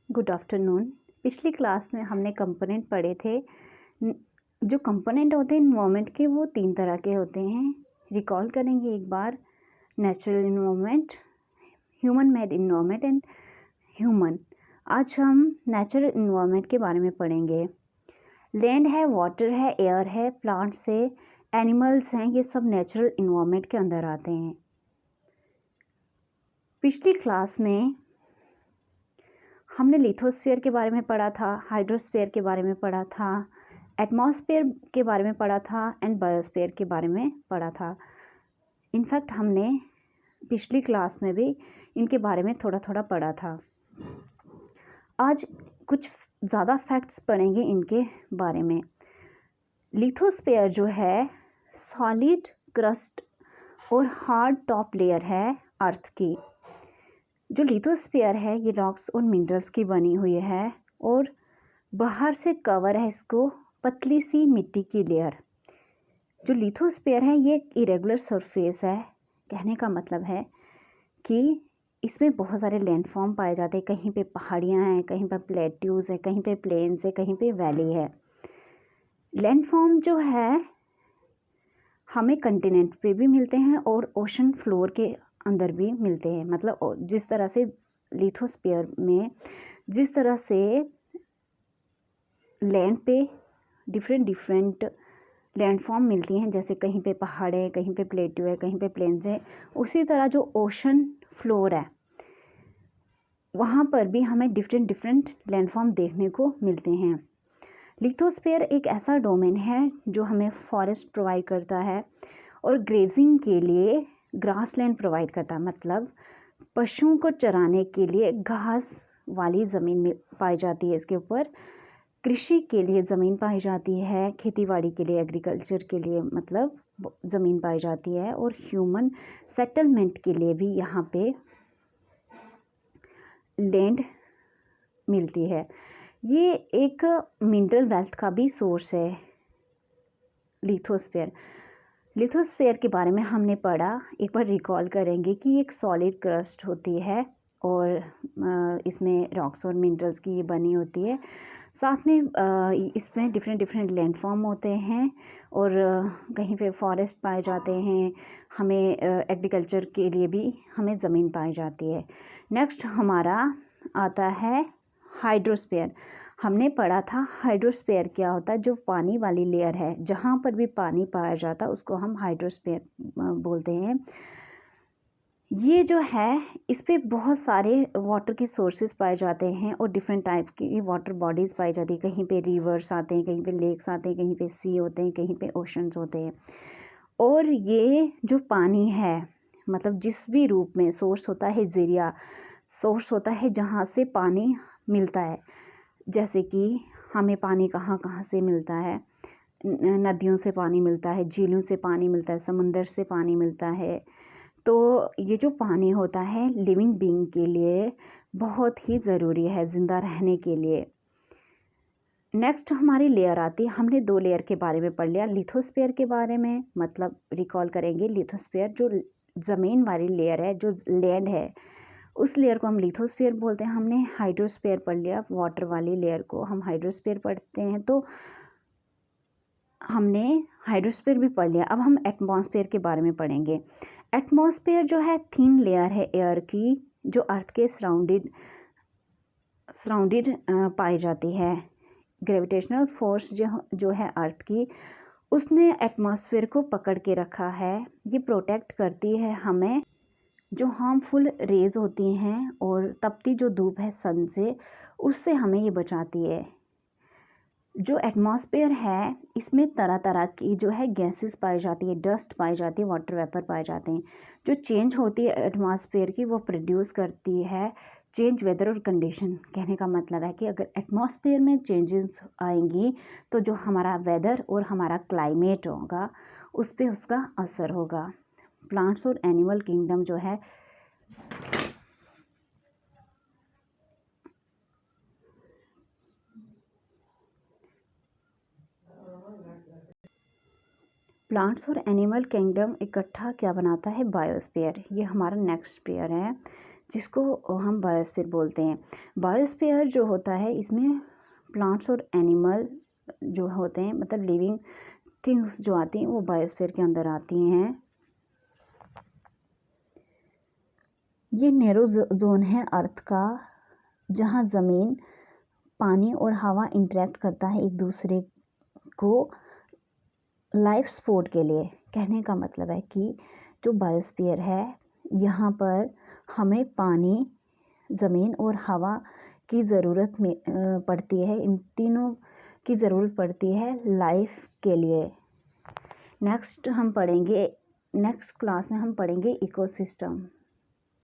Good afternoon. पिछली class में हमने कंपोनेंट पढ़े थे। जो कंपोनेंट होते हैं इन्वायरमेंट के, वो 3 तरह के होते हैं। रिकॉल करेंगे एक बार। Natural environment, human made environment and human. आज हम नेचुरल इन्वायरमेंट के बारे में पढ़ेंगे। लैंड है, वाटर है, एयर है, प्लांट्स है, एनिमल्स हैं, ये सब नेचुरल इन्वायरमेंट के अंदर आते हैं। पिछली क्लास में हमने लिथोस्फीयर के बारे में पढ़ा था, हाइड्रोस्फीयर के बारे में पढ़ा था, एटमॉस्फेयर के बारे में पढ़ा था एंड बायोस्फीयर के बारे में पढ़ा था। इनफैक्ट हमने पिछली क्लास में भी इनके बारे में थोड़ा थोड़ा पढ़ा था। आज कुछ ज़्यादा फैक्ट्स पढ़ेंगे इनके बारे में। लिथोस्फीयर जो है सॉलिड क्रस्ट और हार्ड टॉप लेयर है अर्थ की। जो लिथोस्फीयर है ये रॉक्स और मिनरल्स की बनी हुई है और बाहर से कवर है इसको पतली सी मिट्टी की लेयर। जो लिथोस्फीयर है ये एक इरेगुलर सरफेस है। कहने का मतलब है कि इसमें बहुत सारे लैंडफॉर्म पाए जाते हैं। कहीं पे पहाड़ियाँ हैं, कहीं पे प्लेट्यूज़ है, कहीं पे प्लेन्स है, कहीं पे वैली है। लैंडफॉर्म जो है हमें कंटिनेंट पे भी मिलते हैं और ओशन फ्लोर के अंदर भी मिलते हैं। मतलब जिस तरह से लिथोस्फीयर में जिस तरह से लैंड पे डिफरेंट लैंडफॉर्म मिलती हैं, जैसे कहीं पे पहाड़ है, कहीं पे प्लेट्यू है, कहीं पे प्लेन्स है, उसी तरह जो ओशन फ्लोर है वहाँ पर भी हमें डिफरेंट लैंडफॉर्म देखने को मिलते हैं। लिथोस्फीयर एक ऐसा डोमेन है जो हमें फॉरेस्ट प्रोवाइड करता है और ग्रेजिंग के लिए ग्रासलैंड प्रोवाइड करता है। मतलब पशुओं को चराने के लिए घास वाली ज़मीन पाई जाती है। इसके ऊपर कृषि के लिए ज़मीन पाई जाती है, खेतीबाड़ी के लिए, एग्रीकल्चर के लिए मतलब ज़मीन पाई जाती है और ह्यूमन सेटलमेंट के लिए भी यहाँ पे लैंड मिलती है। ये एक मिनरल वेल्थ का भी सोर्स है लिथोस्फीयर। लिथोस्फीयर के बारे में हमने पढ़ा, एक बार रिकॉल करेंगे कि एक सॉलिड क्रस्ट होती है और इसमें रॉक्स और मिनरल्स की ये बनी होती है। साथ में इसमें डिफरेंट लैंडफॉर्म होते हैं और कहीं पे फॉरेस्ट पाए जाते हैं। हमें एग्रीकल्चर के लिए भी हमें ज़मीन पाई जाती है। नेक्स्ट हमारा आता है हाइड्रोस्फीयर। हमने पढ़ा था हाइड्रोस्फीयर क्या होता है। जो पानी वाली लेयर है, जहाँ पर भी पानी पाया जाता है उसको हम हाइड्रोस्फीयर बोलते हैं। ये जो है इस पे बहुत सारे वाटर के सोर्सेज पाए जाते हैं और डिफरेंट टाइप की वाटर बॉडीज़ पाई जाती है। कहीं पे रिवर्स आते हैं, कहीं पे लेक्स आते हैं, कहीं पे सी होते हैं, कहीं पे ओशंस होते हैं। और ये जो पानी है मतलब जिस भी रूप में सोर्स होता है, ज़रिया सोर्स होता है जहाँ से पानी मिलता है। जैसे कि हमें पानी कहाँ कहाँ से मिलता है, नदियों से पानी मिलता है, झीलों से पानी मिलता है, समुंदर से पानी मिलता है। तो ये जो पानी होता है लिविंग बीइंग के लिए बहुत ही ज़रूरी है ज़िंदा रहने के लिए। नेक्स्ट हमारी लेयर आती है। हमने 2 लेयर के बारे में पढ़ लिया। लिथोस्फीयर के बारे में मतलब रिकॉल करेंगे, लिथोस्फीयर जो ज़मीन वाली लेयर है, जो लैंड है, उस लेयर को हम लिथोस्फीयर बोलते हैं। हमने हाइड्रोस्फीयर पढ़ लिया, वाटर वाली लेयर को हम हाइड्रोस्फीयर पढ़ते हैं। तो हमने हाइड्रोस्फीयर भी पढ़ लिया। अब हम एटमॉस्फेयर के बारे में पढ़ेंगे। एटमॉस्फेयर जो है थिन लेयर है एयर की, जो अर्थ के सराउंडेड पाई जाती है। ग्रेविटेशनल फोर्स जो है अर्थ की, उसने एटमॉस्फेयर को पकड़ के रखा है। ये प्रोटेक्ट करती है हमें जो हार्मफुल रेज होती हैं और तपती जो धूप है सन से, उससे हमें ये बचाती है। जो एटमॉस्फेयर है इसमें तरह तरह की जो है गैसेस पाई जाती है, डस्ट पाई जाती है, वाटर वेपर पाए जाते हैं। जो चेंज होती है एटमॉस्फेयर की वो प्रोड्यूस करती है चेंज वेदर और कंडीशन। कहने का मतलब है कि अगर एटमॉस्फेयर में चेंजेस आएंगी तो जो हमारा वेदर और हमारा क्लाइमेट होगा उस पर उसका असर होगा। प्लांट्स और एनिमल किंगडम जो है प्लांट्स और एनिमल किंगडम इकट्ठा क्या बनाता है, बायोस्फीयर। ये हमारा नेक्स्ट पेयर है। जिसको हम बायोस्फीयर बोलते हैं। बायोस्फीयर जो होता है इसमें प्लांट्स और एनिमल जो होते हैं, मतलब लिविंग थिंग्स जो आती हैं वो बायोस्फीयर के अंदर आती हैं। ये नैरो जोन है अर्थ का, जहाँ ज़मीन, पानी और हवा इंटरेक्ट करता है एक दूसरे को लाइफ सपोर्ट के लिए। कहने का मतलब है कि जो बायोस्फीयर है यहाँ पर हमें पानी, ज़मीन और हवा की ज़रूरत में पड़ती है। इन तीनों की ज़रूरत पड़ती है लाइफ के लिए। नेक्स्ट क्लास में हम पढ़ेंगे इकोसिस्टम।